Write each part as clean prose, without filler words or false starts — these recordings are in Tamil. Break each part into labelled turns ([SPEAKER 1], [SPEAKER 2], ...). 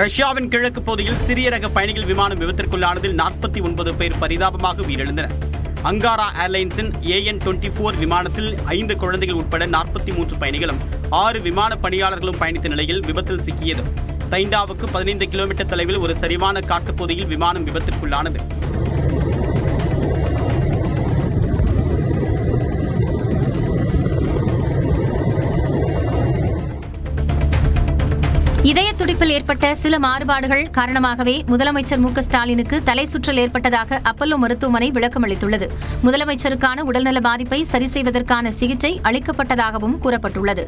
[SPEAKER 1] ரஷ்யாவின் கிழக்கு பகுதியில் சிறிய ரக பயணிகள் விமானம் விபத்திற்குள்ளானதில் 49 பேர் பரிதாபமாக உயிரிழந்தனர். அங்காரா ஏர்லைன்ஸின் AN-24 விமானத்தில் 5 குழந்தைகள் உட்பட 43 பயணிகளும் 6 விமான பணியாளர்களும் பயணித்த நிலையில் விபத்தில் சிக்கியது. தைண்டாவுக்கு 15 கிலோமீட்டர் தொலைவில் ஒரு சரிவான காட்டுப்பகுதியில் விமானம் விபத்திற்குள்ளானது.
[SPEAKER 2] இதய துடிப்பில் ஏற்பட்ட சில மாறுபாடுகள் காரணமாகவே முதலமைச்சர் மு க ஸ்டாலினுக்கு தலை சுற்றல் ஏற்பட்டதாக அப்பல்லோ மருத்துவமனை விளக்கம் அளித்துள்ளது. முதலமைச்சருக்கான உடல்நல பாதிப்பை சரி செய்வதற்கான சிகிச்சை அளிக்கப்பட்டதாகவும் கூறப்பட்டுள்ளது.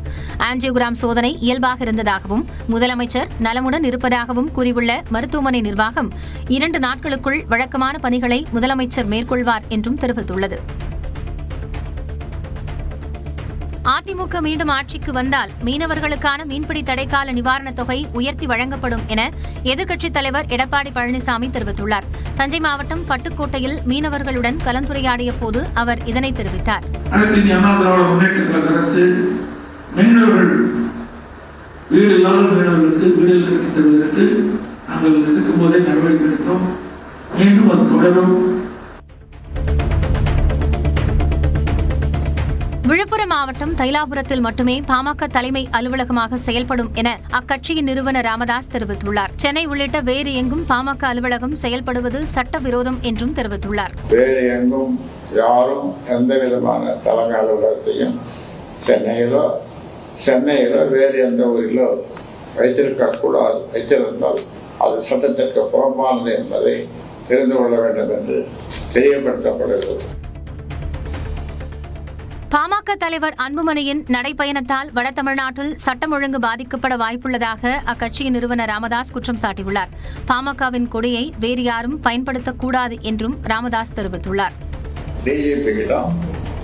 [SPEAKER 2] ஆஞ்சியோகிராம் சோதனை இயல்பாக இருந்ததாகவும் முதலமைச்சர் நலமுடன் இருப்பதாகவும் கூறியுள்ள மருத்துவமனை நிர்வாகம் 2 நாட்களுக்குள் வழக்கமான பணிகளை முதலமைச்சர் மேற்கொள்வார் என்றும் தெரிவித்துள்ளது. அதிமுக மீண்டும் ஆட்சிக்கு வந்தால் மீனவர்களுக்கான மீன்பிடி தடைக்கால நிவாரணத் தொகை உயர்த்தி வழங்கப்படும் என எதிர்க்கட்சித் தலைவர் எடப்பாடி பழனிசாமி தெரிவித்துள்ளார். தஞ்சை மாவட்டம் பட்டுக்கோட்டையில் மீனவர்களுடன் கலந்துரையாடிய போது அவர் இதனை தெரிவித்தார். விழுப்புரம் மாவட்டம் தைலாபுரத்தில் மட்டுமே பாமக தலைமை அலுவலகமாக செயல்படும் என அக்கட்சியின் நிறுவனர் ராமதாஸ் தெரிவித்துள்ளார். சென்னை உள்ளிட்ட வேறு எங்கும் பாமக அலுவலகம் செயல்படுவது சட்டவிரோதம் என்றும் தெரிவித்துள்ளார்.
[SPEAKER 3] வேறு எங்கும் யாரும் எந்த விதமான தலைமை அலுவலகத்தையும் சென்னையிலோ வேறு எந்த ஊரிலோ வைத்திருக்க கூடாது. வைத்திருந்தால் அது சட்டத்திற்கு புறம்பானது என்பதை தெரிந்து கொள்ள வேண்டும் என்று தெரியப்படுத்தப்படுகிறது.
[SPEAKER 2] பாமக தலைவர் அன்புமணியின் நடைபயணத்தால் வட தமிழ்நாட்டில் சட்டம் ஒழுங்கு பாதிக்கப்பட வாய்ப்புள்ளதாக அக்கட்சியின் நிறுவனர் ராமதாஸ் குற்றம் சாட்டியுள்ளார். பாமகவின் கொடியை வேறு யாரும் பயன்படுத்தக்கூடாது என்றும் ராமதாஸ் தெரிவித்துள்ளார்.
[SPEAKER 3] டிஜிபியிடம்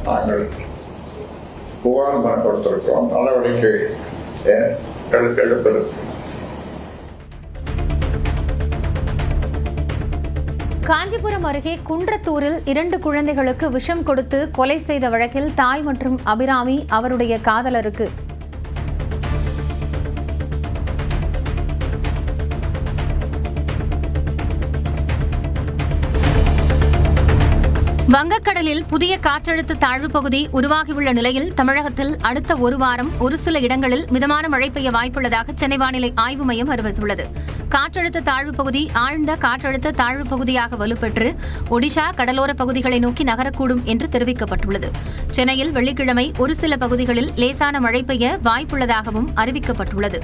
[SPEAKER 3] நாங்கள் புகார் கொடுத்திருக்கிறோம். நடவடிக்கை எடுப்பதற்கு
[SPEAKER 2] காஞ்சிபுரம் அருகே குன்றத்தூரில் 2 குழந்தைகளுக்கு விஷம் கொடுத்து கொலை செய்த வழக்கில் தாய் மற்றும் அபிராமி அவருடைய காதலருக்கு வங்கக்கடலில் புதிய காற்றழுத்த தாழ்வு பகுதி உருவாகியுள்ள நிலையில் தமிழகத்தில் அடுத்த 1 வாரம் ஒரு சில இடங்களில் மிதமான மழை பெய்ய வாய்ப்புள்ளதாக சென்னை வானிலை ஆய்வு மையம் அறிவித்துள்ளது. காற்றழுத்த தாழ்வு பகுதி ஆழ்ந்த காற்றழுத்த தாழ்வு பகுதியாக வலுப்பெற்று ஒடிஷா கடலோர பகுதிகளை நோக்கி நகரக்கூடும் என்று தெரிவிக்கப்பட்டுள்ளது. சென்னையில் வெள்ளிக்கிழமை ஒரு சில பகுதிகளில் லேசான மழை பெய்ய வாய்ப்புள்ளதாகவும் அறிவிக்கப்பட்டுள்ளது.